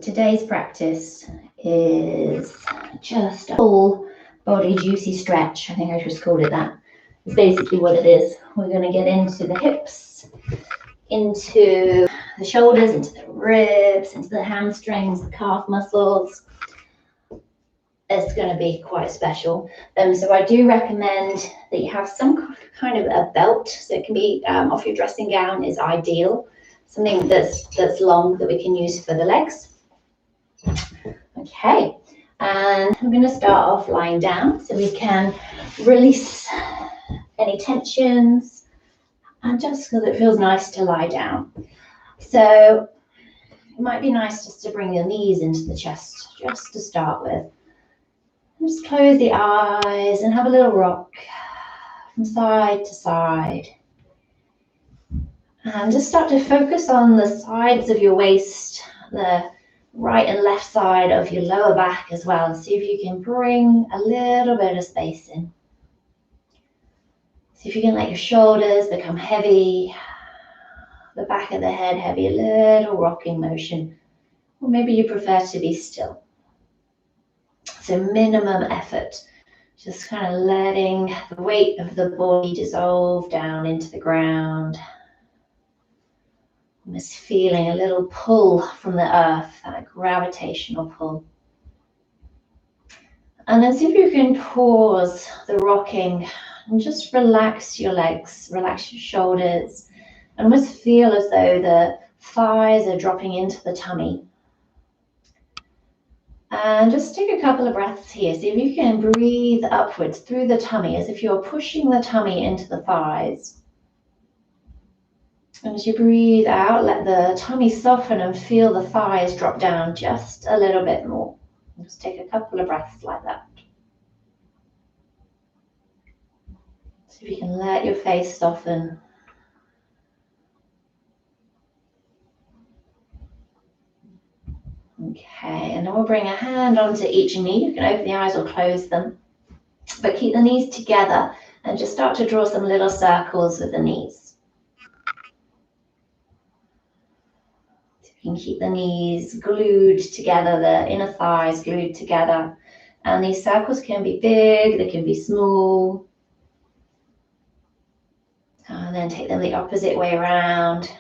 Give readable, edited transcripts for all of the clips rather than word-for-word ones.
today's practice is just a full body juicy stretch. I think I just called it that. It's basically what it is. We're going to get into the hips, into the shoulders, into the ribs, into the hamstrings, the calf muscles. It's going to be quite special. So I do recommend that you have some kind of a belt. So it can be off your dressing gown is ideal. Something that's long that we can use for the legs. Okay, and I'm going to start off lying down so we can release any tensions, and just because it feels nice to lie down. So it might be nice just to bring your knees into the chest, just to start with. And just close the eyes and have a little rock from side to side. And just start to focus on the sides of your waist, the right and left side of your lower back as well. See if you can bring a little bit of space in. See if you can let your shoulders become heavy, the back of the head heavy, a little rocking motion. Or maybe you prefer to be still. So minimum effort, just kind of letting the weight of the body dissolve down into the ground. Almost feeling a little pull from the earth, that gravitational pull. And then see if you can pause the rocking and just relax your legs, relax your shoulders, and almost feel as though the thighs are dropping into the tummy. And just take a couple of breaths here. See if you can breathe upwards through the tummy as if you're pushing the tummy into the thighs. And as you breathe out, let the tummy soften and feel the thighs drop down just a little bit more. Just take a couple of breaths like that. So if you can let your face soften. Okay, and then we'll bring a hand onto each knee. You can open the eyes or close them, but keep the knees together and just start to draw some little circles with the knees. You can keep the knees glued together, the inner thighs glued together. And these circles can be big, they can be small. And then take them the opposite way around.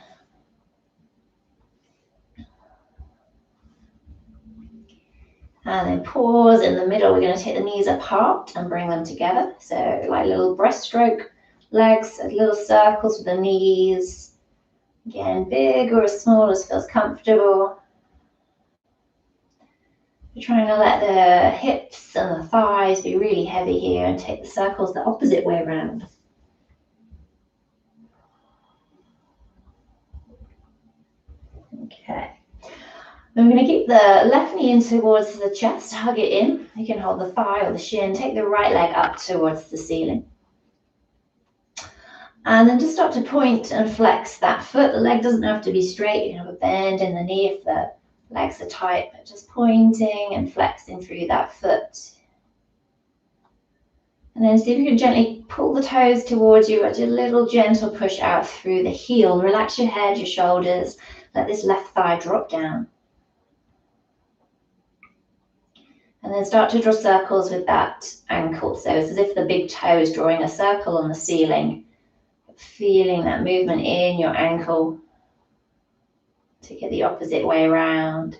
And then pause in the middle. We're going to take the knees apart and bring them together. So like little breaststroke legs, little circles with the knees. Again, big or as small as feels comfortable. We're trying to let the hips and the thighs be really heavy here and take the circles the opposite way around. Okay. I'm going to keep the left knee in towards the chest, hug it in. You can hold the thigh or the shin, take the right leg up towards the ceiling. And then just start to point and flex that foot. The leg doesn't have to be straight. You can have a bend in the knee if the legs are tight, but just pointing and flexing through that foot. And then see if you can gently pull the toes towards you as a little gentle push out through the heel. Relax your head, your shoulders. Let this left thigh drop down. And then start to draw circles with that ankle. So it's as if the big toe is drawing a circle on the ceiling. Feeling that movement in your ankle. Take it the opposite way around.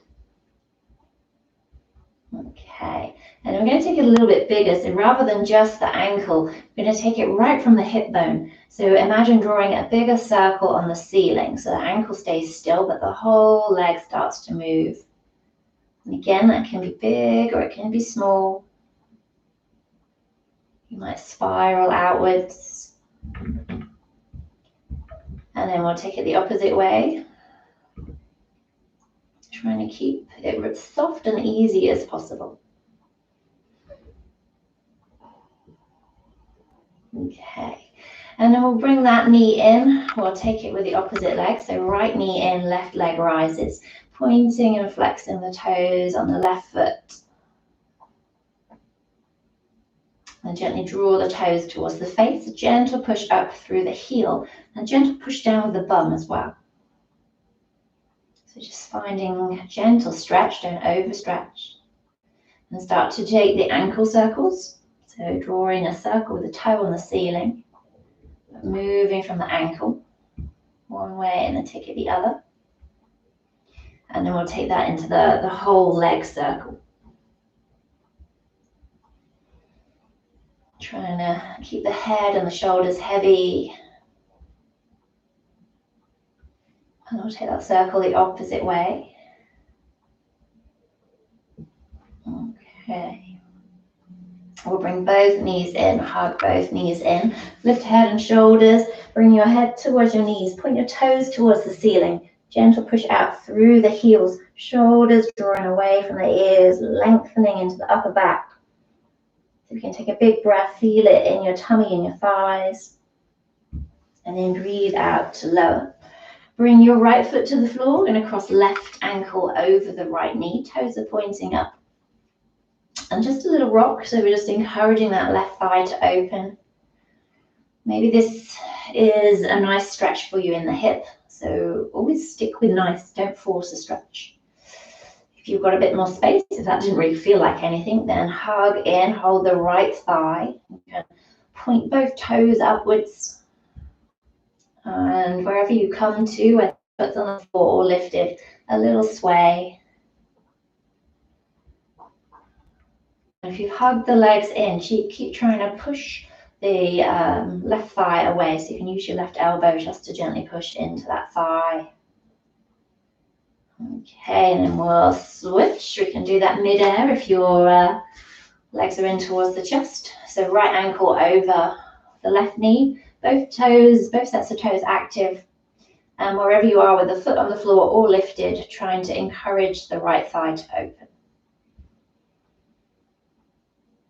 Okay, and I'm going to take it a little bit bigger. So rather than just the ankle, I'm going to take it right from the hip bone. So imagine drawing a bigger circle on the ceiling. So the ankle stays still, but the whole leg starts to move. And again, that can be big or it can be small. You might spiral outwards. And then we'll take it the opposite way. Trying to keep it as soft and easy as possible. Okay, and then we'll bring that knee in. We'll take it with the opposite leg. So right knee in, left leg rises. Pointing and flexing the toes on the left foot. And gently draw the toes towards the face. A gentle push up through the heel. And a gentle push down with the bum as well. So just finding a gentle stretch, don't overstretch. And start to take the ankle circles. So drawing a circle with a toe on the ceiling, moving from the ankle one way and then take it the other. And then we'll take that into the whole leg circle. Trying to keep the head and the shoulders heavy. And we'll take that circle the opposite way. Okay. We'll bring both knees in, hug both knees in. Lift head and shoulders. Bring your head towards your knees. Point your toes towards the ceiling. Gentle push out through the heels. Shoulders drawing away from the ears, lengthening into the upper back. So you can take a big breath, feel it in your tummy and your thighs. And then breathe out to lower. Bring your right foot to the floor. We're going to cross left ankle over the right knee. Toes are pointing up. And just a little rock. So we're just encouraging that left thigh to open. Maybe this is a nice stretch for you in the hip. So always stick with nice. Don't force a stretch. If you've got a bit more space, if that didn't really feel like anything, then hug in, hold the right thigh. You can point both toes upwards. And wherever you come to, whether it's on the floor or lifted, a little sway. And if you've hugged the legs in, keep trying to push the left thigh away. So you can use your left elbow just to gently push into that thigh. Okay, and then we'll switch. We can do that mid-air if your legs are in towards the chest. So right ankle over the left knee, both sets of toes active. And wherever you are with the foot on the floor or lifted, trying to encourage the right thigh to open.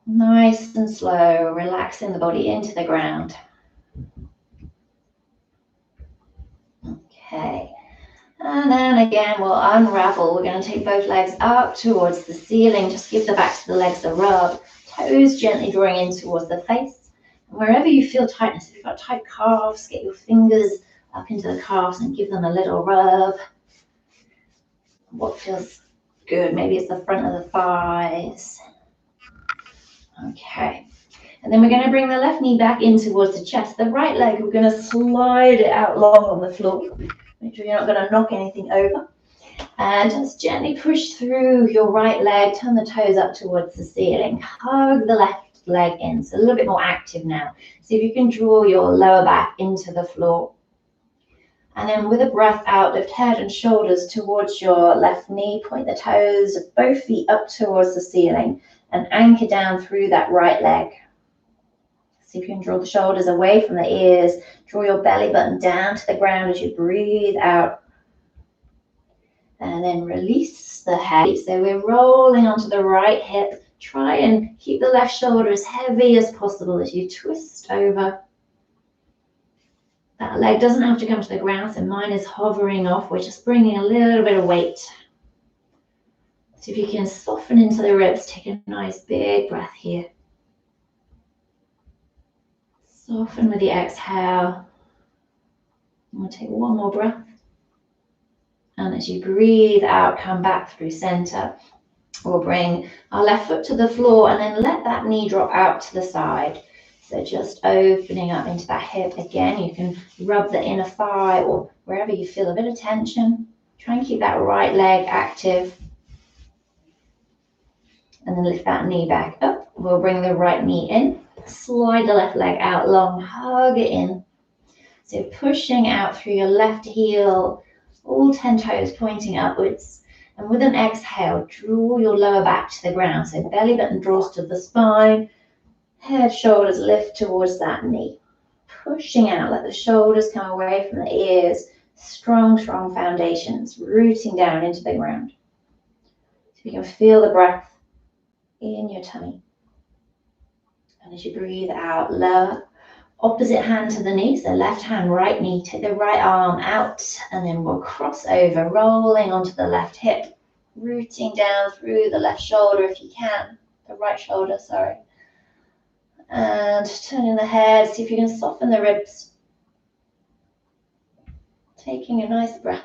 Nice and slow, relaxing the body into the ground. Okay. And then again, we'll unravel. We're going to take both legs up towards the ceiling. Just give the backs of the legs a rub. Toes gently drawing in towards the face. And wherever you feel tightness, if you've got tight calves, get your fingers up into the calves and give them a little rub. What feels good? Maybe it's the front of the thighs. Okay. And then we're going to bring the left knee back in towards the chest. The right leg, we're going to slide it out long on the floor. Make sure you're not going to knock anything over. And just gently push through your right leg, turn the toes up towards the ceiling. Hug the left leg in, so a little bit more active now. See if you can draw your lower back into the floor. And then with a breath out, lift head and shoulders towards your left knee. Point the toes of both feet up towards the ceiling and anchor down through that right leg. See if you can draw the shoulders away from the ears. Draw your belly button down to the ground as you breathe out. And then release the head. So we're rolling onto the right hip. Try and keep the left shoulder as heavy as possible as you twist over. That leg doesn't have to come to the ground, so mine is hovering off. We're just bringing a little bit of weight. So if you can soften into the ribs, take a nice big breath here. Soften with the exhale. And we'll take one more breath. And as you breathe out, come back through center. We'll bring our left foot to the floor and then let that knee drop out to the side. So just opening up into that hip. Again, you can rub the inner thigh or wherever you feel a bit of tension. Try and keep that right leg active. And then lift that knee back up. We'll bring the right knee in. Slide the left leg out long. Hug it in. So pushing out through your left heel. All 10 toes pointing upwards. And with an exhale, draw your lower back to the ground. So belly button draws to the spine. Head, shoulders lift towards that knee. Pushing out, let the shoulders come away from the ears. Strong, strong foundations, rooting down into the ground. So you can feel the breath in your tummy. And as you breathe out, lower. Opposite hand to the knee, so left hand, right knee. Take the right arm out, and then we'll cross over, rolling onto the left hip. Rooting down through the left shoulder if you can. The right shoulder, sorry. And turning the head, see if you can soften the ribs. Taking a nice breath.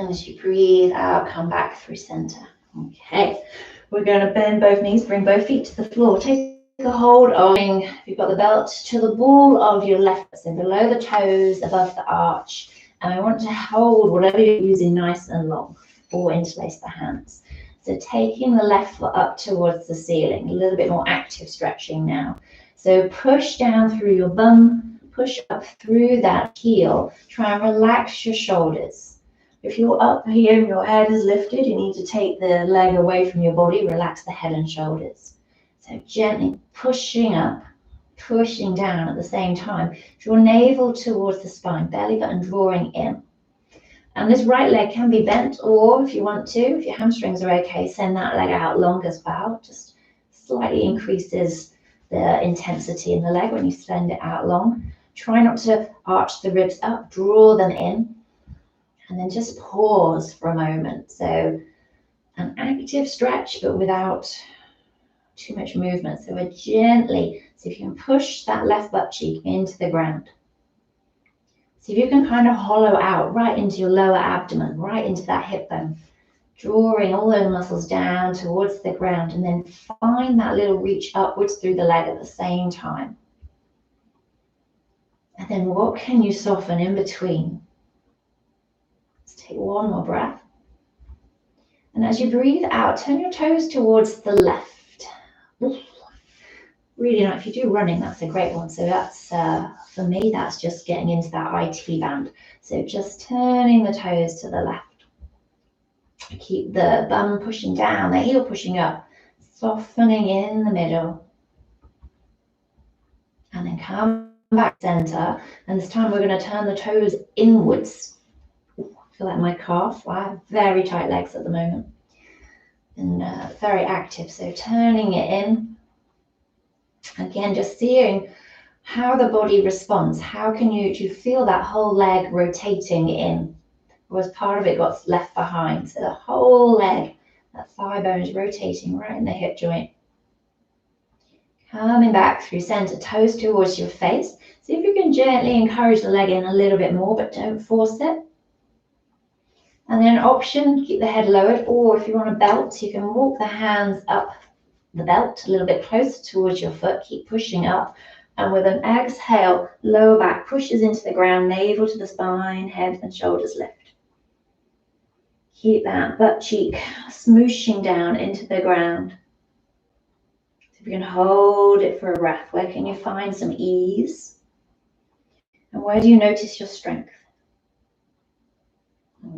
And as you breathe out, come back through center. Okay, we're going to bend both knees, bring both feet to the floor. Take a hold of, if you've got the belt, to the ball of your left foot, so below the toes, above the arch. And I want to hold whatever you're using nice and long, or interlace the hands. So taking the left foot up towards the ceiling, a little bit more active stretching now. So push down through your bum, push up through that heel. Try and relax your shoulders. If you're up here and your head is lifted, you need to take the leg away from your body, relax the head and shoulders. So gently pushing up, pushing down at the same time. Draw navel towards the spine, belly button drawing in. And this right leg can be bent, or if you want to, if your hamstrings are okay, send that leg out long as well. Just slightly increases the intensity in the leg when you send it out long. Try not to arch the ribs up, draw them in. And then just pause for a moment. So an active stretch, but without too much movement. So we're gently, see if you can push that left butt cheek into the ground. See if you can kind of hollow out right into your lower abdomen, right into that hip bone, drawing all those muscles down towards the ground, and then find that little reach upwards through the leg at the same time. And then what can you soften in between? Take one more breath. And as you breathe out, turn your toes towards the left. Really nice. If you do running, that's a great one. So that's, for me, that's just getting into that IT band. So just turning the toes to the left. Keep the bum pushing down, the heel pushing up, softening in the middle. And then come back center. And this time we're going to turn the toes inwards. Feel like my calf. I have very tight legs at the moment and very active. So turning it in. Again, just seeing how the body responds. How can do you feel that whole leg rotating in? Or as part of it got left behind. So the whole leg, that thigh bone is rotating right in the hip joint. Coming back through center, toes towards your face. See if you can gently encourage the leg in a little bit more, but don't force it. And then option, keep the head lowered, or if you want a belt, you can walk the hands up the belt a little bit closer towards your foot, keep pushing up. And with an exhale, lower back pushes into the ground, navel to the spine, head and shoulders lift. Keep that butt cheek smooshing down into the ground. So if you can hold it for a breath, where can you find some ease? And where do you notice your strength?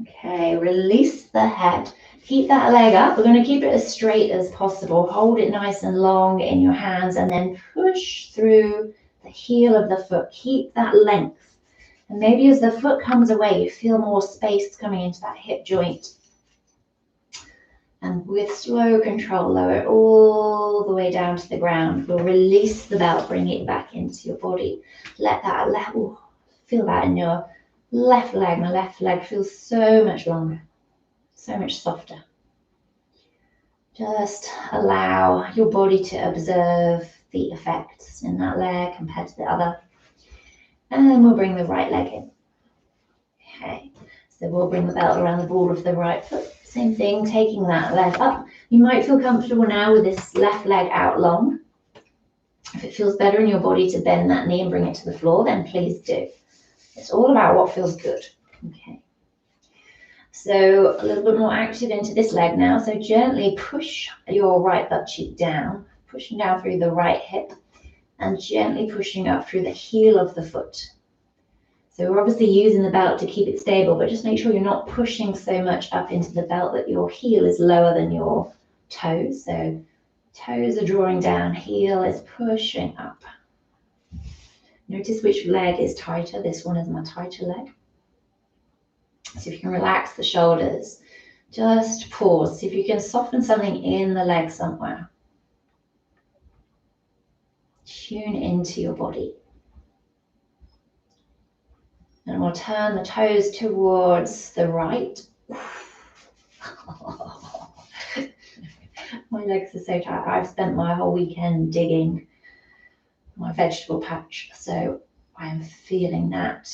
Okay, release the head. Keep that leg up. We're going to keep it as straight as possible. Hold it nice and long in your hands and then push through the heel of the foot. Keep that length. And maybe as the foot comes away, you feel more space coming into that hip joint. And with slow control, lower it all the way down to the ground. We'll release the belt, bring it back into your body. Let that feel that in your left leg. My left leg feels so much longer, so much softer. Just allow your body to observe the effects in that leg compared to the other. And then we'll bring the right leg in. Okay, so we'll bring the belt around the ball of the right foot. Same thing, taking that leg up. You might feel comfortable now with this left leg out long. If it feels better in your body to bend that knee and bring it to the floor, then please do. It's all about what feels good. Okay. So a little bit more active into this leg now. So gently push your right butt cheek down, pushing down through the right hip and gently pushing up through the heel of the foot. So we're obviously using the belt to keep it stable, but just make sure you're not pushing so much up into the belt that your heel is lower than your toes. So toes are drawing down, heel is pushing up. Notice which leg is tighter. This one is my tighter leg. So if you can relax the shoulders, just pause. See if you can soften something in the leg somewhere. Tune into your body. And we'll turn the toes towards the right. My legs are so tight. I've spent my whole weekend digging my vegetable patch, so I'm feeling that.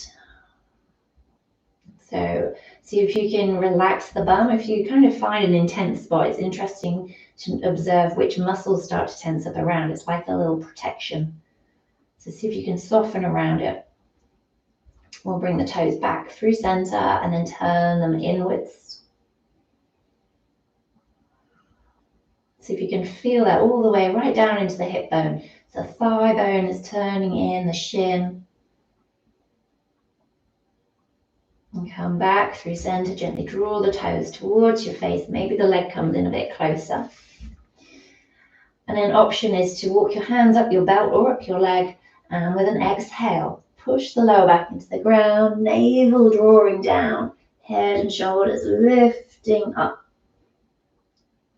So see if you can relax the bum. If you kind of find an intense spot, it's interesting to observe which muscles start to tense up around. It's like a little protection. So see if you can soften around it. We'll bring the toes back through center and then turn them inwards. See if you can feel that all the way right down into the hip bone. So the thigh bone is turning in, the shin. And come back through center, gently draw the toes towards your face. Maybe the leg comes in a bit closer. And then option is to walk your hands up your belt or up your leg, and with an exhale, push the lower back into the ground, navel drawing down, head and shoulders lifting up.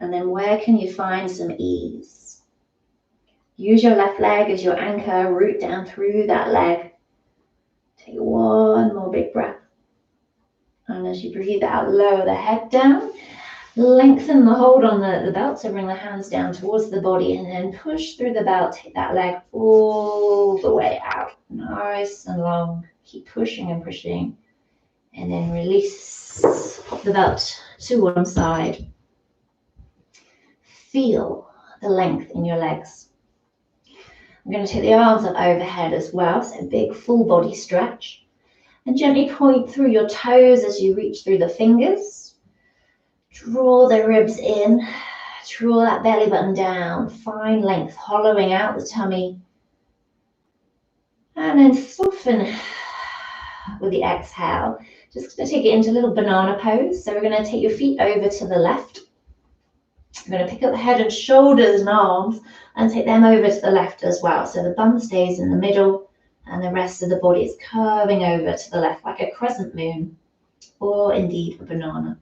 And then where can you find some ease? Use your left leg as your anchor, root down through that leg. Take one more big breath. And as you breathe out, lower the head down. Lengthen the hold on the belt, so bring the hands down towards the body and then push through the belt. Take that leg all the way out. Nice and long. Keep pushing and pushing. And then release. Pop the belt to one side. Feel the length in your legs. I'm going to take the arms up overhead as well, so a big full body stretch. And gently point through your toes as you reach through the fingers. Draw the ribs in, draw that belly button down, fine length, hollowing out the tummy. And then soften with the exhale. Just going to take it into a little banana pose. So we're going to take your feet over to the left. We're going to pick up the head and shoulders and arms and take them over to the left as well. So the bum stays in the middle and the rest of the body is curving over to the left like a crescent moon or indeed a banana.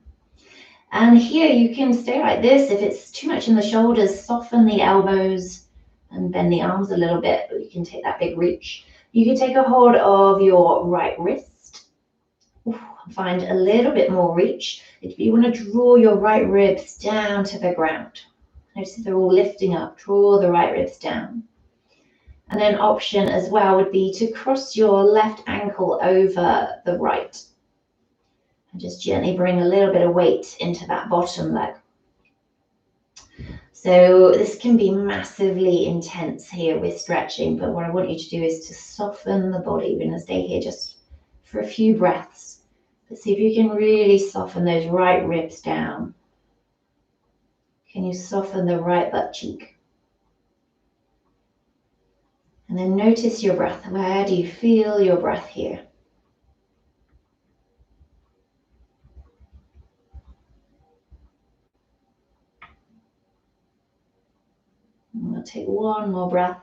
And here you can stay like this. If it's too much in the shoulders, soften the elbows and bend the arms a little bit, but you can take that big reach. You can take a hold of your right wrist. Find a little bit more reach. If you want to draw your right ribs down to the ground. Notice they're all lifting up. Draw the right ribs down. And then option as well would be to cross your left ankle over the right. And just gently bring a little bit of weight into that bottom leg. So this can be massively intense here with stretching, but what I want you to do is to soften the body. We're going to stay here just for a few breaths. But see if you can really soften those right ribs down. Can you soften the right butt cheek? And then notice your breath. Where do you feel your breath here? We'll take one more breath.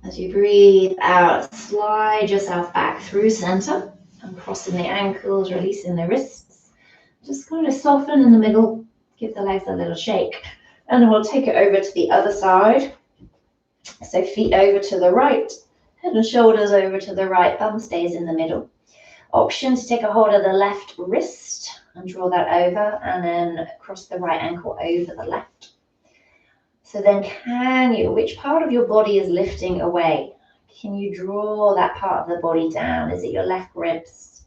As you breathe out, slide yourself back through center and crossing the ankles, releasing the wrists. Just kind of soften in the middle, give the legs a little shake. And then we'll take it over to the other side. So feet over to the right, head and shoulders over to the right, bum stays in the middle. Option to take a hold of the left wrist and draw that over and then cross the right ankle over the left. So then which part of your body is lifting away? Can you draw that part of the body down? Is it your left ribs?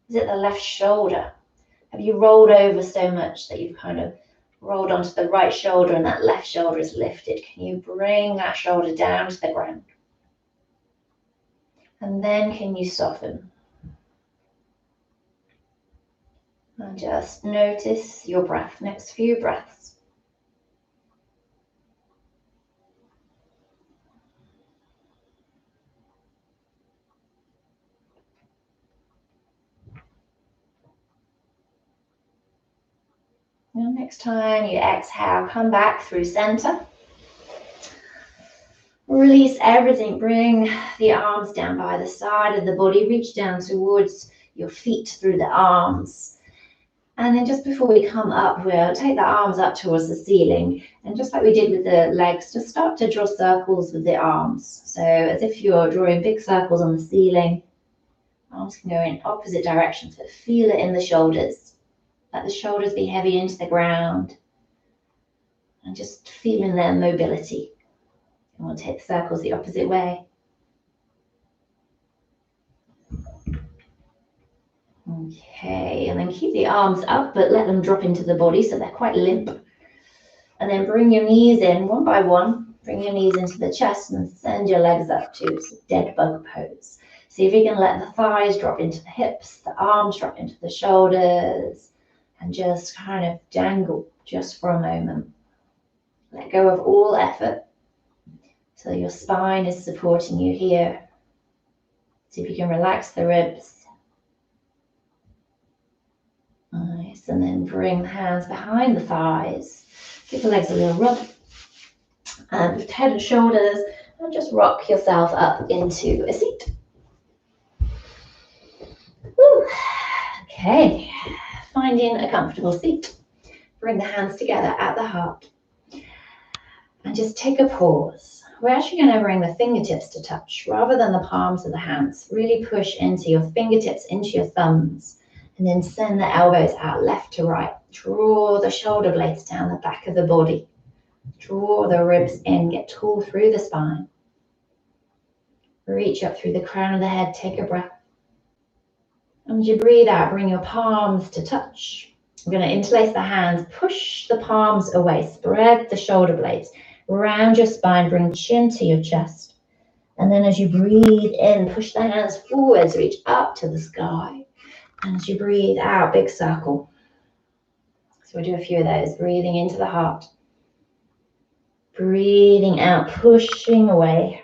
Is it the left shoulder? Have you rolled over so much that you've kind of rolled onto the right shoulder and that left shoulder is lifted? Can you bring that shoulder down to the ground? And then can you soften? And just notice your breath, next few breaths. Now next time you exhale, come back through center. Release everything. Bring the arms down by the side of the body. Reach down towards your feet through the arms. And then just before we come up, we'll take the arms up towards the ceiling. And just like we did with the legs, just start to draw circles with the arms. So as if you're drawing big circles on the ceiling. Arms can go in opposite directions, but feel it in the shoulders. Let the shoulders be heavy into the ground. And just feeling their mobility. And we'll take the circles the opposite way. Okay, and then keep the arms up, but let them drop into the body so they're quite limp. And then bring your knees in one by one. Bring your knees into the chest and send your legs up to dead bug pose. See if you can let the thighs drop into the hips, the arms drop into the shoulders, and just kind of dangle just for a moment. Let go of all effort. So your spine is supporting you here. See if you can relax the ribs. Nice, and then bring the hands behind the thighs. Give the legs a little rub. And lift head and shoulders, and just rock yourself up into a seat. Woo. Okay, finding a comfortable seat. Bring the hands together at the heart. And just take a pause. We're actually going to bring the fingertips to touch rather than the palms of the hands. Really push into your fingertips, into your thumbs, and then send the elbows out left to right. Draw the shoulder blades down the back of the body. Draw the ribs in, get tall through the spine. Reach up through the crown of the head, take a breath. And as you breathe out, bring your palms to touch. We're going to interlace the hands, push the palms away, spread the shoulder blades. Round your spine, bring chin to your chest. And then as you breathe in, push the hands forwards, reach up to the sky. And as you breathe out, big circle. So we'll do a few of those. Breathing into the heart. Breathing out, pushing away.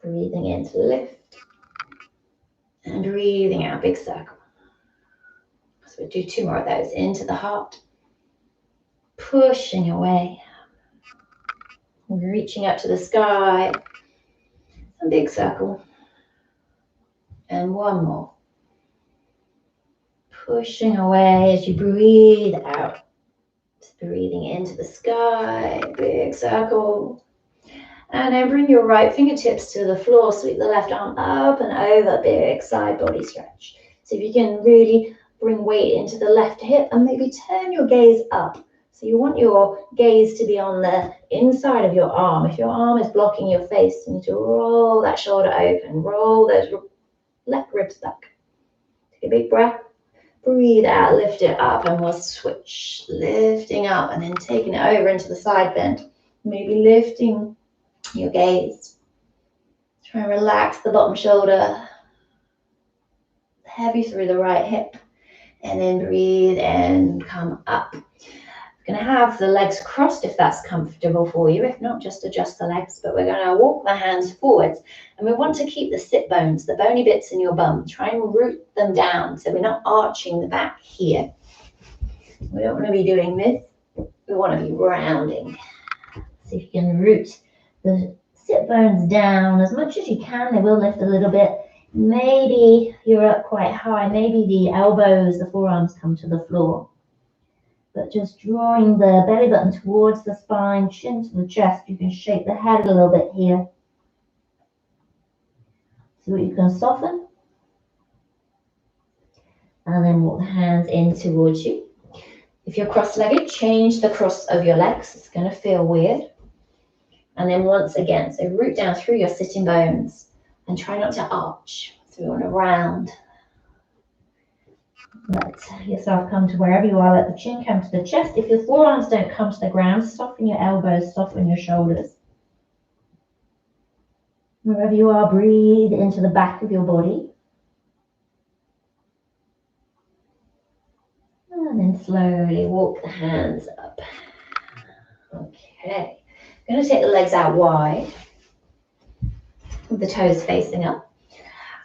Breathing in to lift. And breathing out, big circle. So we'll do 2 more of those. Into the heart. Pushing away. Reaching up to the sky. A big circle. And 1 more. Pushing away as you breathe out. Just breathing into the sky. Big circle. And then bring your right fingertips to the floor. Sweep the left arm up and over. Big side body stretch. So if you can really bring weight into the left hip and maybe turn your gaze up. So you want your gaze to be on the inside of your arm. If your arm is blocking your face, you need to roll that shoulder open. Roll those left ribs back. Take a big breath. Breathe out, lift it up, and we'll switch. Lifting up and then taking it over into the side bend. Maybe lifting your gaze. Try and relax the bottom shoulder. Heavy through the right hip. And then breathe and come up. We're going to have the legs crossed if that's comfortable for you. If not, just adjust the legs. But we're going to walk the hands forwards. And we want to keep the sit bones, the bony bits in your bum. Try and root them down so we're not arching the back here. We don't want to be doing this. We want to be rounding. So if you can root the sit bones down as much as you can. They will lift a little bit. Maybe you're up quite high. Maybe the elbows, the forearms come to the floor. But just drawing the belly button towards the spine, chin to the chest. You can shake the head a little bit here. So you can soften. And then walk the hands in towards you. If you're cross-legged, change the cross of your legs. It's going to feel weird. And then once again, so root down through your sitting bones and try not to arch. So we want to round. Let yourself come to wherever you are. Let the chin come to the chest. If your forearms don't come to the ground, soften your elbows, soften your shoulders. Wherever you are, breathe into the back of your body. And then slowly walk the hands up. Okay. I'm going to take the legs out wide, with the toes facing up.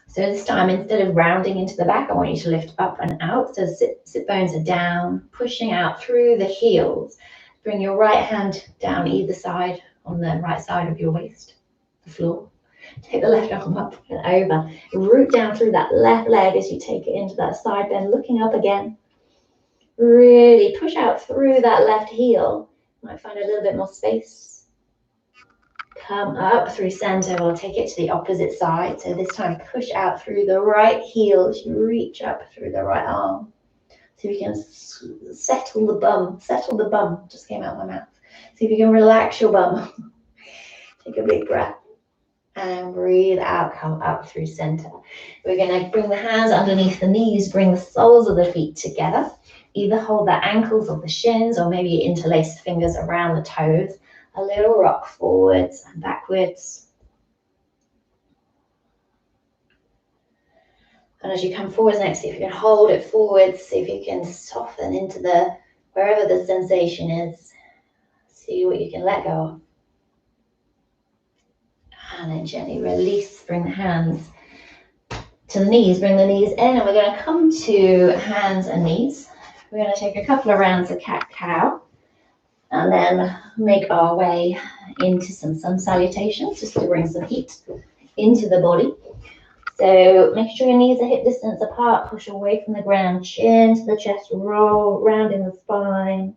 So this time, instead of rounding into the back, I want you to lift up and out. So sit bones are down, pushing out through the heels. Bring your right hand down either side on the right side of your waist, the floor. Take the left arm up and over. Root down through that left leg as you take it into that side bend, looking up again. Really push out through that left heel. Might find a little bit more space. Come up through center. We'll take it to the opposite side. So this time push out through the right heel as you reach up through the right arm. So you can settle the bum. Settle the bum. Just came out of my mouth. See if you can relax your bum. Take a big breath. And breathe out, come up through center. We're going to bring the hands underneath the knees, bring the soles of the feet together. Either hold the ankles or the shins, or maybe interlace fingers around the toes. A little rock forwards and backwards. And as you come forwards next, see if you can hold it forwards, see if you can soften into the, wherever the sensation is. See what you can let go of. And then gently release, bring the hands to the knees, bring the knees in, and we're going to come to hands and knees. We're going to take a couple of rounds of cat-cow and then make our way into some sun salutations, just to bring some heat into the body. So make sure your knees are hip distance apart, push away from the ground, chin to the chest, roll, rounding the spine,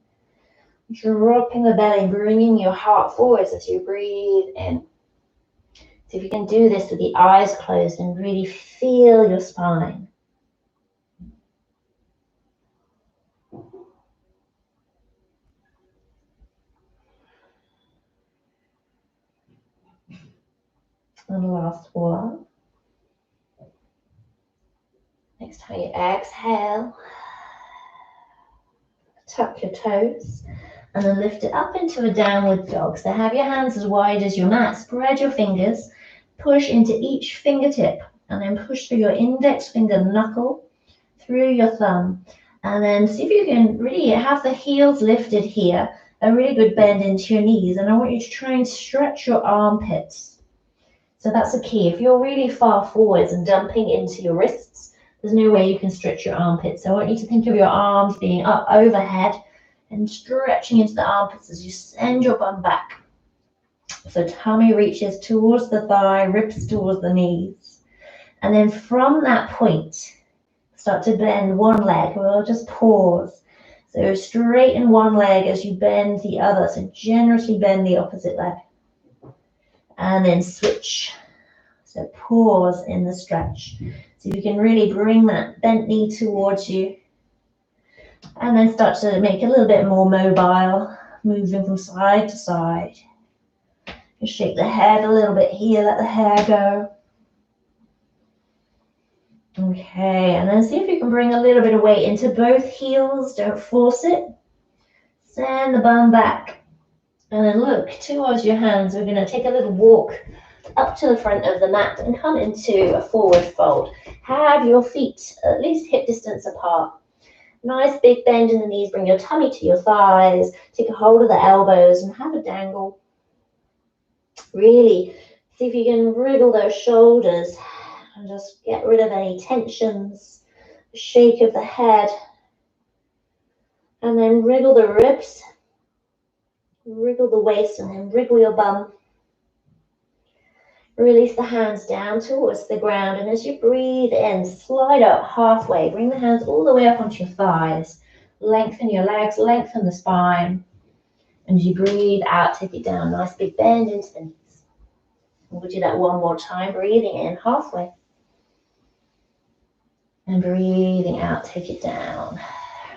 dropping the belly, bringing your heart forwards as you breathe in. So if you can do this with the eyes closed and really feel your spine. And last one. Next time you exhale, tuck your toes and then lift it up into a downward dog. So have your hands as wide as your mat, spread your fingers, push into each fingertip and then push through your index finger knuckle, through your thumb, and then see if you can really have the heels lifted here, a really good bend into your knees, and I want you to try and stretch your armpits. So that's the key. If you're really far forwards and dumping into your wrists, there's no way you can stretch your armpits. So I want you to think of your arms being up overhead and stretching into the armpits as you send your bum back. So tummy reaches towards the thigh, ribs towards the knees. And then from that point, start to bend one leg. We'll just pause. So straighten one leg as you bend the other. So generously bend the opposite leg. And then switch. So pause in the stretch. So you can really bring that bent knee towards you. And then start to make a little bit more mobile, moving from side to side. You shake the head a little bit here, let the hair go. Okay, and then see if you can bring a little bit of weight into both heels. Don't force it. Send the bum back. And then look towards your hands. We're going to take a little walk up to the front of the mat and come into a forward fold. Have your feet at least hip distance apart. Nice big bend in the knees. Bring your tummy to your thighs. Take a hold of the elbows and have a dangle. Really see if you can wriggle those shoulders and just get rid of any tensions. Shake of the head. And then wriggle the ribs. Wriggle the waist and then wriggle your bum. Release the hands down towards the ground, and as you breathe in, slide up halfway. Bring the hands all the way up onto your thighs. Lengthen your legs, lengthen the spine. And as you breathe out, take it down. Nice big bend into the knees. We'll do that one more time. Breathing in halfway. And breathing out, take it down.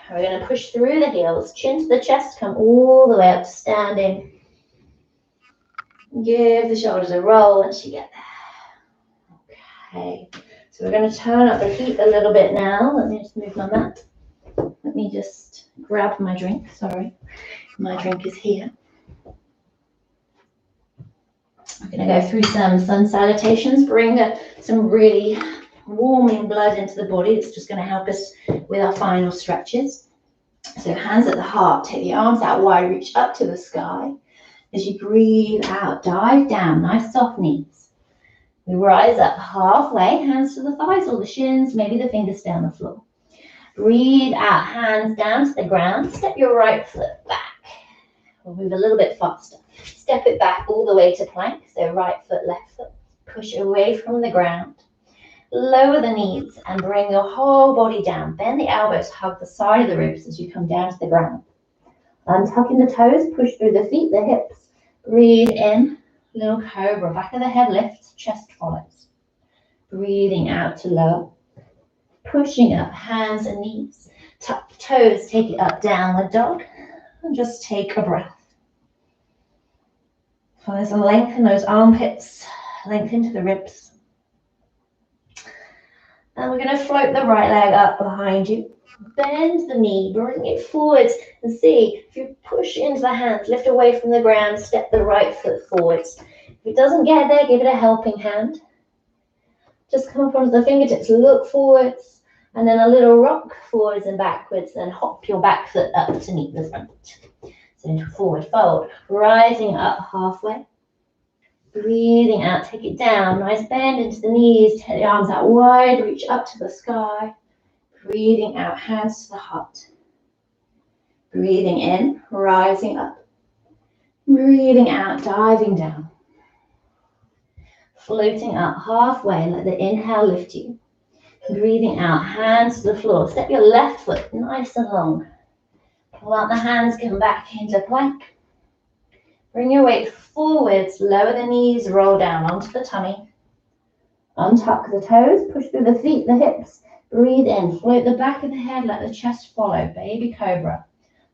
We're going to push through the heels, chin to the chest, come all the way up to standing. Give the shoulders a roll once you get there. Okay, so we're going to turn up the heat a little bit now. Let me just move my mat. Let me just grab my drink. Sorry, my drink is here. I'm going to go through some sun salutations, bring some really warming blood into the body. It's just going to help us with our final stretches. So hands at the heart, take the arms out wide, reach up to the sky. As you breathe out, dive down, nice soft knees. We rise up halfway, hands to the thighs or the shins, maybe the fingers down the floor. Breathe out, hands down to the ground. Step your right foot back. We'll move a little bit faster. Step it back all the way to plank. So right foot, left foot. Push away from the ground. Lower the knees and bring your whole body down. Bend the elbows, hug the side of the ribs as you come down to the ground. Untucking the toes, push through the feet, the hips. Breathe in, little cobra. Back of the head lifts, chest follows. Breathing out to lower. Pushing up, hands and knees. Tuck the toes, take it up, downward dog. And just take a breath. Find some length in those armpits. Lengthen to the ribs. And we're going to float the right leg up behind you. Bend the knee, bring it forwards, and see if you push into the hands, lift away from the ground, step the right foot forwards. If it doesn't get there, give it a helping hand. Just come up onto the fingertips, look forwards, and then a little rock forwards and backwards, then hop your back foot up to meet the front. So into forward fold, rising up halfway. Breathing out, take it down. Nice bend into the knees, take the arms out wide, reach up to the sky. Breathing out, hands to the heart. Breathing in, rising up. Breathing out, diving down. Floating up halfway, let the inhale lift you. Breathing out, hands to the floor. Step your left foot nice and long. Pull out the hands, come back into plank. Bring your weight forwards, lower the knees, roll down onto the tummy. Untuck the toes, push through the feet, the hips. Breathe in, float the back of the head, let the chest follow, baby cobra.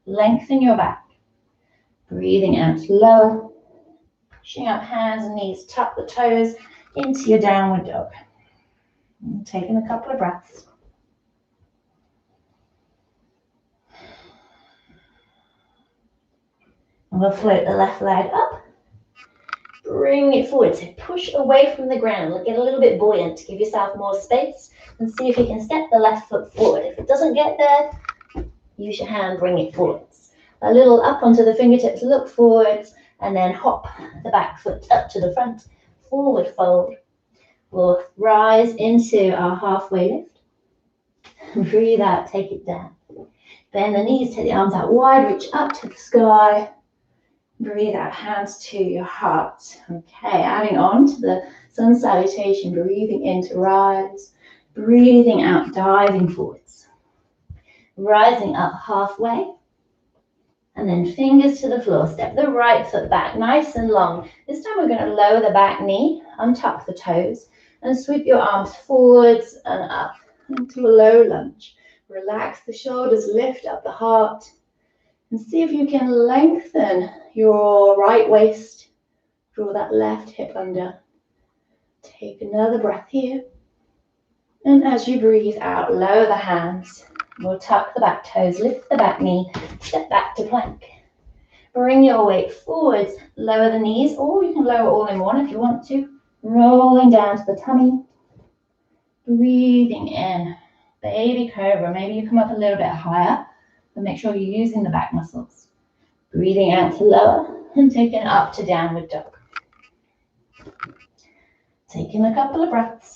Lengthen your back. Breathing out, lower. Pushing up hands and knees, tuck the toes into your downward dog. And taking a couple of breaths. And we'll float the left leg up. Bring it forward, so push away from the ground. Get a little bit buoyant to give yourself more space and see if you can step the left foot forward. If it doesn't get there, use your hand, bring it forwards. A little up onto the fingertips, look forwards, and then hop the back foot up to the front, forward fold. We'll rise into our halfway lift. Breathe out, take it down. Bend the knees, take the arms out wide, reach up to the sky. Breathe out, hands to your heart. Okay, adding on to the sun salutation, breathing in to rise. Breathing out, diving forwards. Rising up halfway. And then fingers to the floor. Step the right foot back, nice and long. This time we're going to lower the back knee, untuck the toes, and sweep your arms forwards and up into a low lunge. Relax the shoulders, lift up the heart. And see if you can lengthen your right waist. Draw that left hip under. Take another breath here. And as you breathe out, lower the hands. We'll tuck the back toes, lift the back knee, step back to plank. Bring your weight forwards, lower the knees, or you can lower all in one if you want to. Rolling down to the tummy. Breathing in. Baby cobra. Maybe you come up a little bit higher. But make sure you're using the back muscles. Breathing out to lower and taking it up to downward dog. Taking a couple of breaths.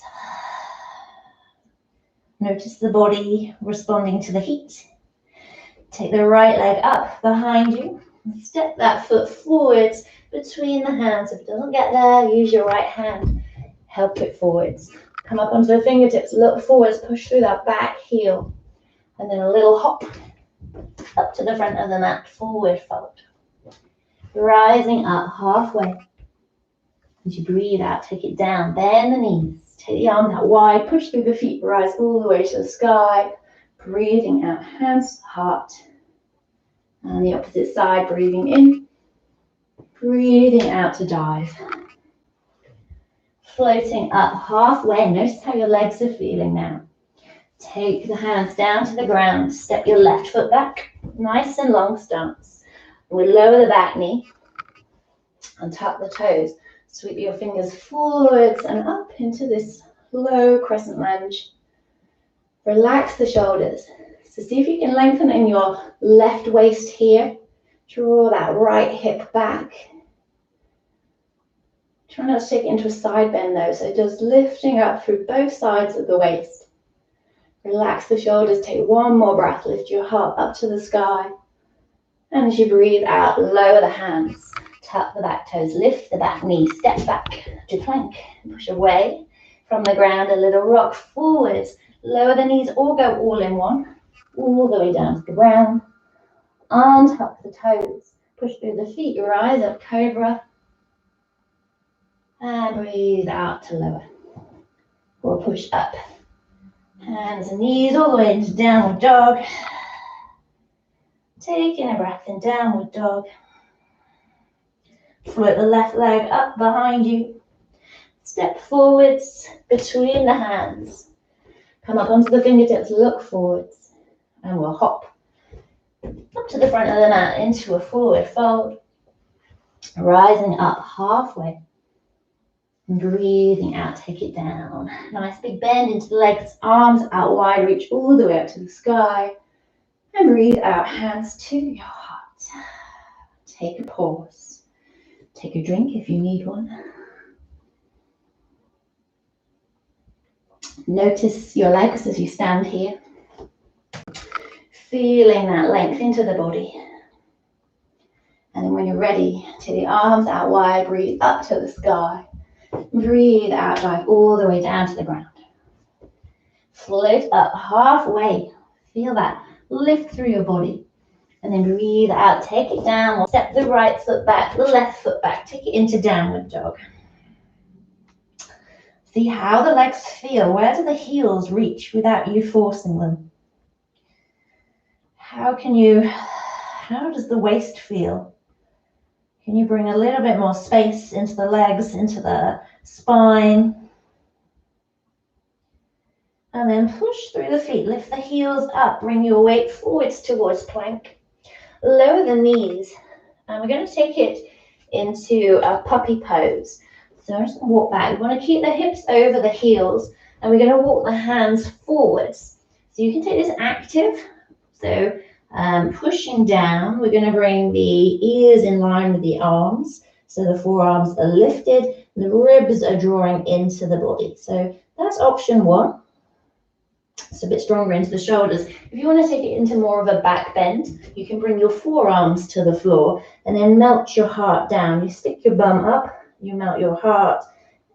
Notice the body responding to the heat. Take the right leg up behind you. And step that foot forwards between the hands. If it doesn't get there, use your right hand. Help it forwards. Come up onto the fingertips, look forwards, push through that back heel. And then a little hop up to the front of the mat, forward fold. Rising up halfway. As you breathe out, take it down, bend the knees. Take the arms out wide, push through the feet, rise all the way to the sky. Breathing out, hands to the heart. And the opposite side, breathing in. Breathing out to dive. Floating up halfway. Notice how your legs are feeling now. Take the hands down to the ground. Step your left foot back. Nice and long stance. We'll lower the back knee. And tuck the toes. Sweep your fingers forwards and up into this low crescent lunge. Relax the shoulders. So see if you can lengthen in your left waist here. Draw that right hip back. Try not to take it into a side bend though, so just lifting up through both sides of the waist. Relax the shoulders, take one more breath, lift your heart up to the sky. And as you breathe out, lower the hands. Tuck the back toes, lift the back knee, step back to plank. Push away from the ground, a little rock forwards. Lower the knees or go all in one. All the way down to the ground. Untuck the toes. Push through the feet, rise up, cobra. And breathe out to lower. Or push up. Hands and knees all the way into downward dog. Taking a breath in downward dog. Float the left leg up behind you. Step forwards between the hands. Come up onto the fingertips, look forwards. And we'll hop up to the front of the mat into a forward fold. Rising up halfway. And breathing out, take it down. Nice big bend into the legs, arms out wide, reach all the way up to the sky. And breathe out, hands to your heart. Take a pause. Take a drink if you need one. Notice your legs as you stand here. Feeling that length into the body. And then when you're ready, take the arms out wide, breathe up to the sky. Breathe out, dive all the way down to the ground. Float up halfway. Feel that lift through your body. And then breathe out, take it down. We'll step the right foot back, the left foot back. Take it into downward dog. See how the legs feel. Where do the heels reach without you forcing them? How does the waist feel? Can you bring a little bit more space into the legs, into the spine? And then push through the feet. Lift the heels up. Bring your weight forwards towards plank. Lower the knees. And we're going to take it into a puppy pose. So I'm just going to walk back. We want to keep the hips over the heels. And we're going to walk the hands forwards. So you can take this active. So pushing down, we're going to bring the ears in line with the arms. So the forearms are lifted, the ribs are drawing into the body. So that's option one. It's a bit stronger into the shoulders. If you want to take it into more of a back bend, you can bring your forearms to the floor and then melt your heart down. You stick your bum up, you melt your heart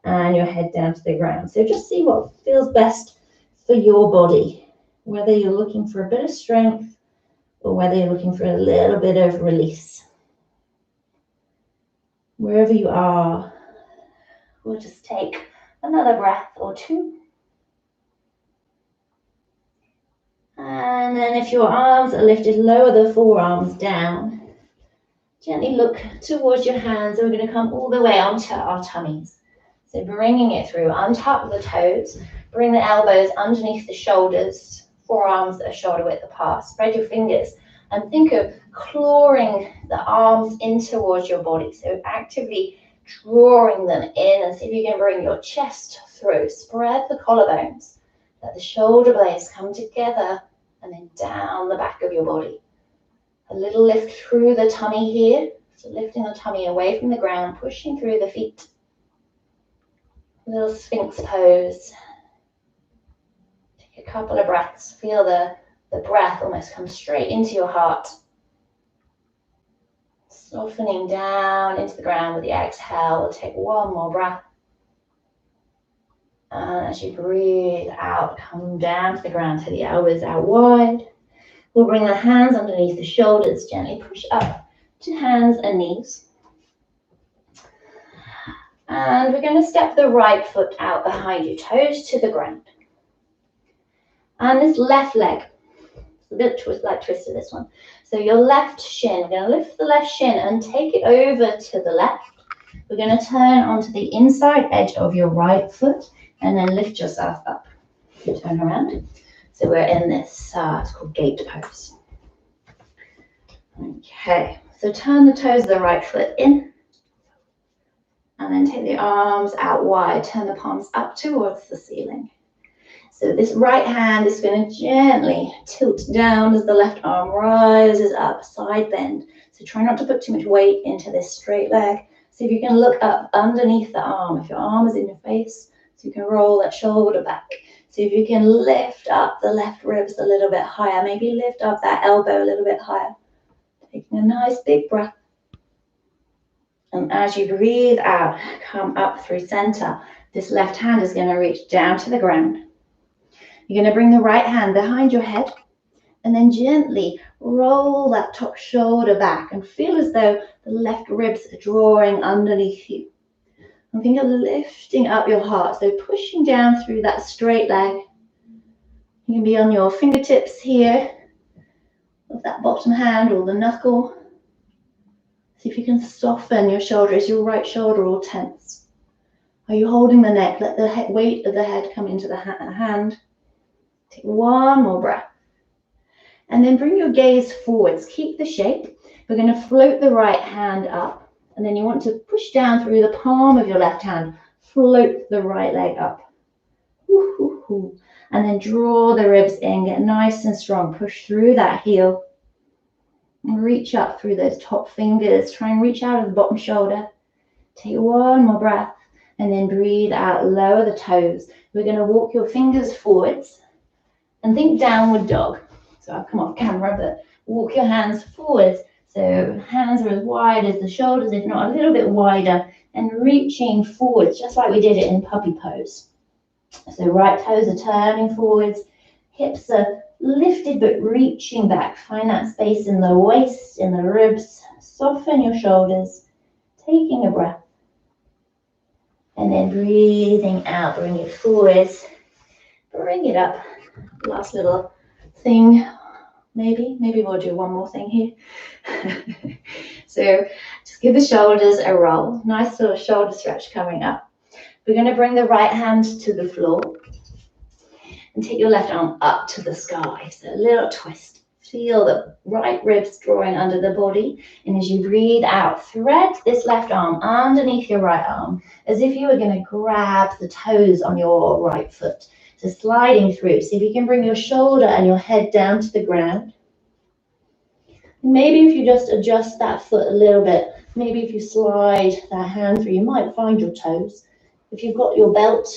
and your head down to the ground. So just see what feels best for your body, whether you're looking for a bit of strength or whether you're looking for a little bit of release. Wherever you are, we'll just take another breath or two. And then if your arms are lifted, lower the forearms down. Gently look towards your hands, and we're going to come all the way onto our tummies. So bringing it through, untuck the toes, bring the elbows underneath the shoulders, forearms that are shoulder width apart. Spread your fingers and think of clawing the arms in towards your body. So actively drawing them in, and see if you can bring your chest through. Spread the collarbones. Let the shoulder blades come together and then down the back of your body. A little lift through the tummy here. So lifting the tummy away from the ground, pushing through the feet. A little Sphinx pose. Take a couple of breaths. Feel the breath almost come straight into your heart. Softening down into the ground with the exhale. We'll take one more breath. And as you breathe out, come down to the ground, take the elbows out wide. We'll bring the hands underneath the shoulders, gently push up to hands and knees. And we're going to step the right foot out behind you, toes to the ground. And this left leg, a bit like twisted this one. So your left shin, we're going to lift the left shin and take it over to the left. We're going to turn onto the inside edge of your right foot and then lift yourself up. Turn around. So we're in this, it's called gate pose. Okay, so turn the toes of the right foot in. And then take the arms out wide. Turn the palms up towards the ceiling. So this right hand is going to gently tilt down as the left arm rises up, side bend. So try not to put too much weight into this straight leg. See if you can look up underneath the arm. If your arm is in your face, so you can roll that shoulder back. See if you can lift up the left ribs a little bit higher. Maybe lift up that elbow a little bit higher. Taking a nice big breath. And as you breathe out, come up through center. This left hand is going to reach down to the ground. You're going to bring the right hand behind your head and then gently roll that top shoulder back and feel as though the left ribs are drawing underneath you. And think of lifting up your heart, so pushing down through that straight leg. You can be on your fingertips here, with that bottom hand or the knuckle. See if you can soften your shoulder. Is your right shoulder all tense? Are you holding the neck? Let the weight of the head come into the hand. Take one more breath. And then bring your gaze forwards. Keep the shape. We're going to float the right hand up. And then you want to push down through the palm of your left hand. Float the right leg up. And then draw the ribs in. Get nice and strong. Push through that heel. And reach up through those top fingers. Try and reach out of the bottom shoulder. Take one more breath. And then breathe out. Lower the toes. We're going to walk your fingers forwards. And think downward dog. So I've come off camera, but walk your hands forwards. So hands are as wide as the shoulders, if not a little bit wider, and reaching forwards, just like we did it in puppy pose. So right toes are turning forwards, hips are lifted but reaching back. Find that space in the waist, in the ribs. Soften your shoulders, taking a breath. And then breathing out, bring it forwards, bring it up. Last little thing, maybe we'll do one more thing here. So just give the shoulders a roll. Nice little shoulder stretch coming up. We're going to bring the right hand to the floor and take your left arm up to the sky. So a little twist. Feel the right ribs drawing under the body. And as you breathe out, thread this left arm underneath your right arm as if you were going to grab the toes on your right foot. So sliding through. See if you can bring your shoulder and your head down to the ground. Maybe if you just adjust that foot a little bit, maybe if you slide that hand through, you might find your toes. If you've got your belt,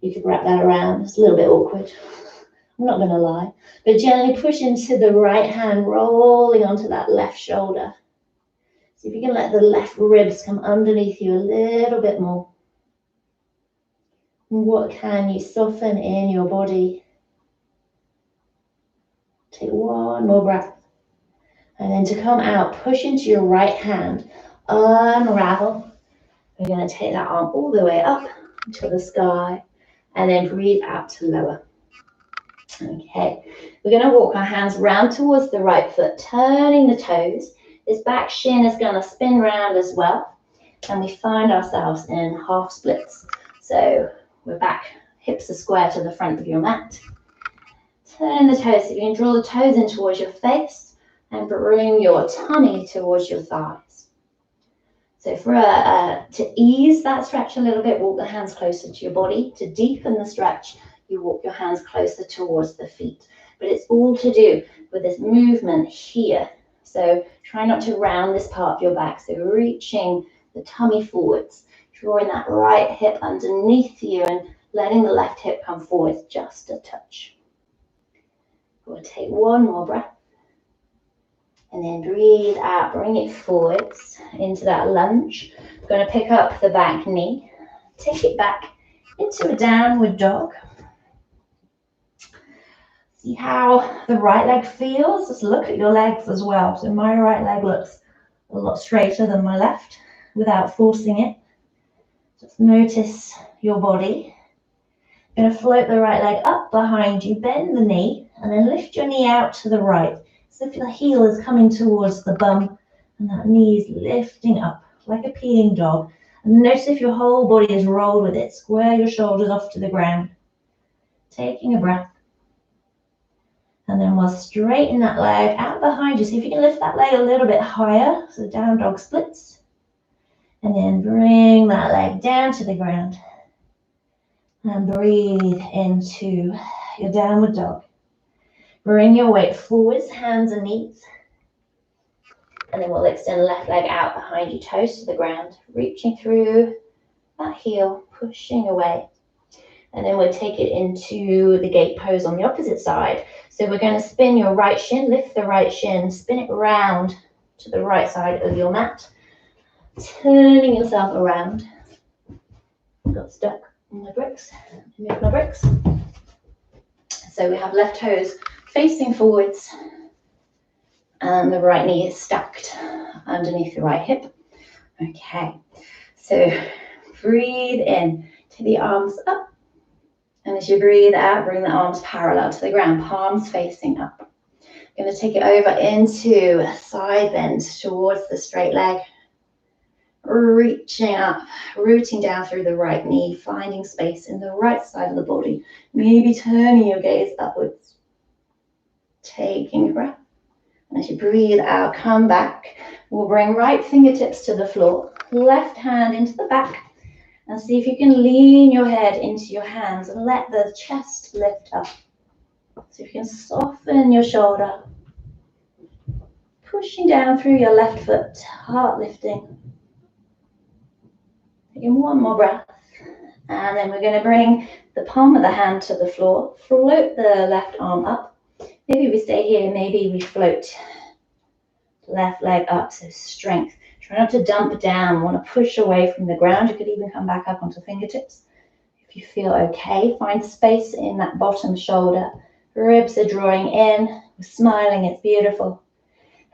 you could wrap that around. It's a little bit awkward. I'm not going to lie. But gently push into the right hand, rolling onto that left shoulder. See if you can let the left ribs come underneath you a little bit more. What can you soften in your body? Take one more breath. And then to come out, push into your right hand, unravel. We're going to take that arm all the way up to the sky and then breathe out to lower. Okay, we're going to walk our hands round towards the right foot, turning the toes. This back shin is going to spin round as well. And we find ourselves in half splits. So we're back, hips are square to the front of your mat. Turn the toes, so you can draw the toes in towards your face and bring your tummy towards your thighs. So to ease that stretch a little bit, walk the hands closer to your body. To deepen the stretch, you walk your hands closer towards the feet. But it's all to do with this movement here. So try not to round this part of your back. So reaching the tummy forwards, drawing that right hip underneath you and letting the left hip come forwards just a touch. We'll take one more breath. And then breathe out, bring it forwards into that lunge. We're going to pick up the back knee, take it back into a downward dog. See how the right leg feels? Just look at your legs as well. So my right leg looks a lot straighter than my left without forcing it. Just notice your body. You're going to float the right leg up behind you, bend the knee, and then lift your knee out to the right. So if the heel is coming towards the bum and that knee is lifting up like a peeing dog. And notice if your whole body is rolled with it. Square your shoulders off to the ground. Taking a breath. And then we'll straighten that leg out behind you. See if you can lift that leg a little bit higher. So down dog splits. And then bring that leg down to the ground. And breathe into your downward dog. Bring your weight forwards, hands and knees. And then we'll extend the left leg out behind you, toes to the ground, reaching through that heel, pushing away. And then we'll take it into the gate pose on the opposite side. So we're going to spin your right shin, lift the right shin, spin it round to the right side of your mat, turning yourself around. Got stuck on my bricks. Move my bricks. So we have left toes facing forwards and the right knee is stacked underneath the right hip. Okay, so breathe in, take the arms up, and as you breathe out, bring the arms parallel to the ground, palms facing up. I'm going to take it over into a side bend towards the straight leg. reaching up, rooting down through the right knee, finding space in the right side of the body, maybe turning your gaze upwards, taking a breath. And as you breathe out, come back. We'll bring right fingertips to the floor, left hand into the back, and see if you can lean your head into your hands and let the chest lift up. So if you can soften your shoulder, pushing down through your left foot, heart lifting. Taking one more breath. And then we're going to bring the palm of the hand to the floor, float the left arm up. Maybe we stay here, maybe we float left leg up, so strength. Try not to dump down, want to push away from the ground. You could even come back up onto fingertips. If you feel okay, find space in that bottom shoulder. Ribs are drawing in, we're smiling, it's beautiful.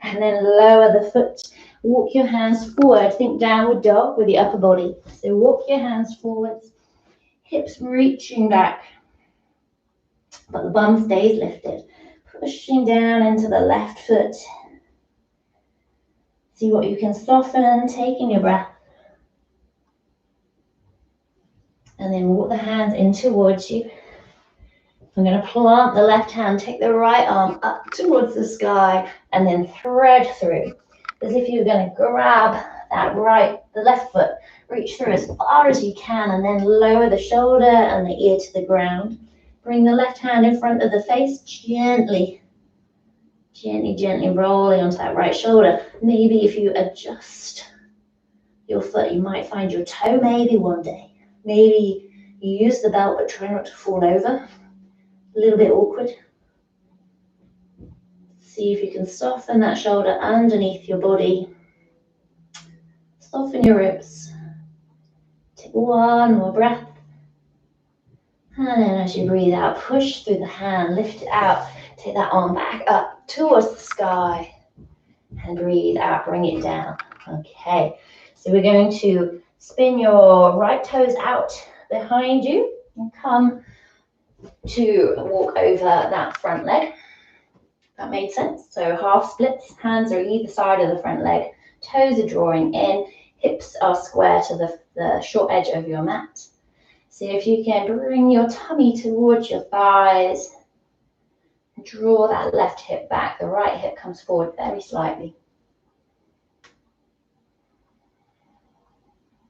And then lower the foot. Walk your hands forward. Think downward dog with the upper body. So walk your hands forwards. Hips reaching back. But the bum stays lifted. Pushing down into the left foot. See what you can soften. Taking your breath. And then walk the hands in towards you. I'm going to plant the left hand. Take the right arm up towards the sky. And then thread through. As if you're going to grab the left foot, reach through as far as you can, and then lower the shoulder and the ear to the ground. Bring the left hand in front of the face, gently rolling onto that right shoulder. Maybe if you adjust your foot, you might find your toe maybe one day. Maybe you use the belt, but try not to fall over. A little bit awkward. See if you can soften that shoulder underneath your body. Soften your ribs. Take one more breath. And then as you breathe out, push through the hand, lift it out. Take that arm back up towards the sky. And breathe out, bring it down. Okay, so we're going to spin your right toes out behind you and come to walk over that front leg. That made sense. So half splits, hands are either side of the front leg, toes are drawing in, hips are square to the short edge of your mat. See if you can bring your tummy towards your thighs. Draw that left hip back, the right hip comes forward very slightly.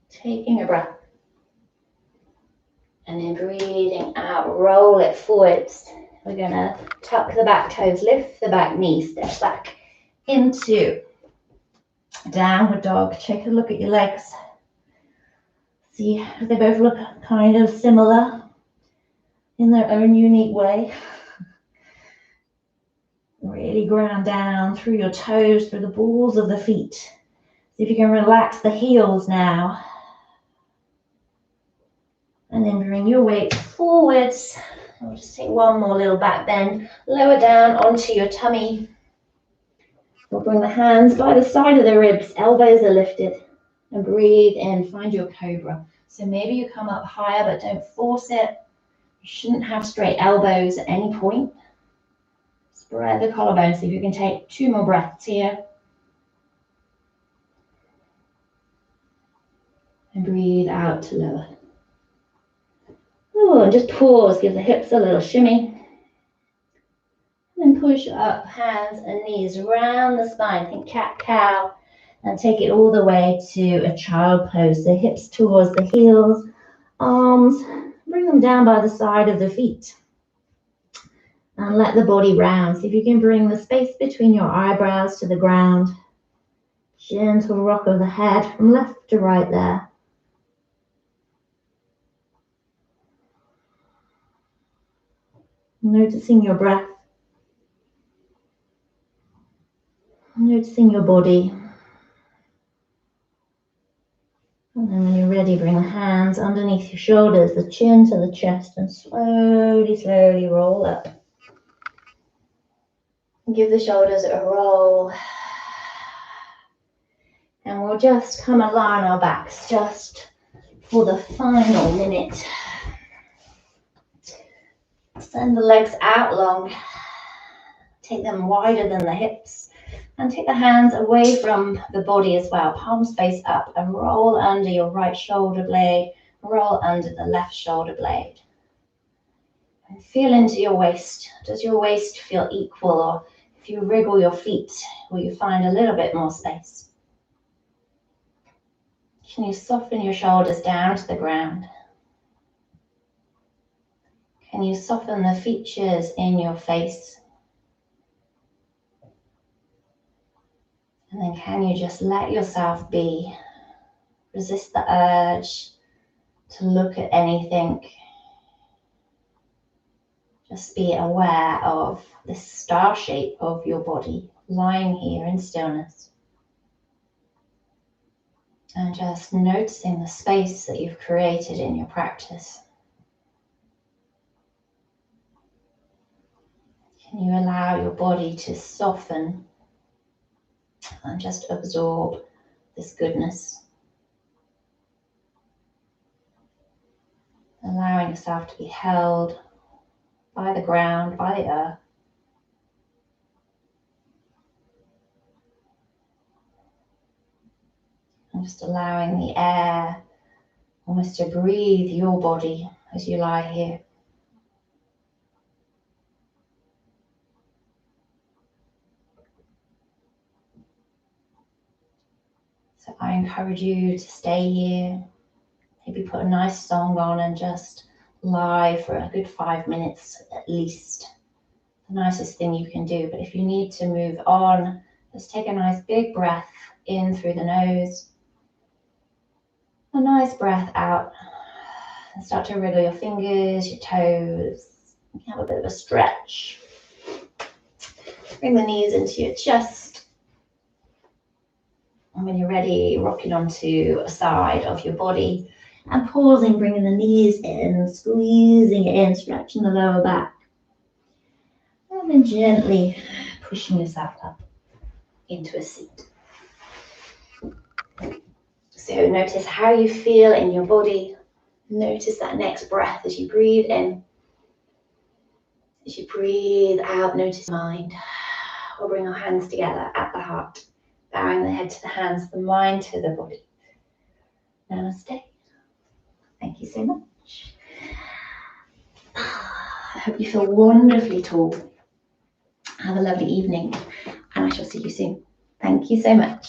Taking a breath. And then breathing out, roll it forwards. We're going to tuck the back toes, lift the back knee, step back into downward dog. Take a look at your legs. See, they both look kind of similar in their own unique way. Really ground down through your toes, through the balls of the feet. See if you can relax the heels now. And then bring your weight forwards. We'll just take one more little back bend. Lower down onto your tummy. We'll bring the hands by the side of the ribs. Elbows are lifted. And breathe in. Find your cobra. So maybe you come up higher, but don't force it. You shouldn't have straight elbows at any point. Spread the collarbone. See if you can take 2 more breaths here. And breathe out to lower. Oh, and just pause, give the hips a little shimmy. And then push up, hands and knees around the spine. Think cat-cow. And take it all the way to a child pose. So hips towards the heels, arms, bring them down by the side of the feet. And let the body round. See if you can bring the space between your eyebrows to the ground. Gentle rock of the head from left to right there. Noticing your breath. Noticing your body. And then when you're ready, bring the hands underneath your shoulders, the chin to the chest, and slowly roll up. Give the shoulders a roll. And we'll just come and lie on our backs just for the final minute. Send the legs out long. Take them wider than the hips. And take the hands away from the body as well, palms face up, and roll under your right shoulder blade, roll under the left shoulder blade. And feel into your waist. Does your waist feel equal, or if you wriggle your feet, will you find a little bit more space? Can you soften your shoulders down to the ground? Can you soften the features in your face? And then can you just let yourself be? Resist the urge to look at anything. Just be aware of the star shape of your body lying here in stillness. And just noticing the space that you've created in your practice. Can you allow your body to soften and just absorb this goodness? Allowing yourself to be held by the ground, by the earth. And just allowing the air almost to breathe your body as you lie here. So I encourage you to stay here. Maybe put a nice song on and just lie for a good 5 minutes at least. The nicest thing you can do. But if you need to move on, just take a nice big breath in through the nose. A nice breath out. And start to wriggle your fingers, your toes. Have a bit of a stretch. Bring the knees into your chest. And when you're ready, rocking onto a side of your body and pausing, bringing the knees in, squeezing it in, stretching the lower back. And then gently pushing yourself up into a seat. So notice how you feel in your body. Notice that next breath as you breathe in. As you breathe out, notice mind. We'll bring our hands together at the heart. Bowing the head to the hands, the mind to the body. Namaste. Thank you so much. I hope you feel wonderfully tall. Have a lovely evening, and I shall see you soon. Thank you so much.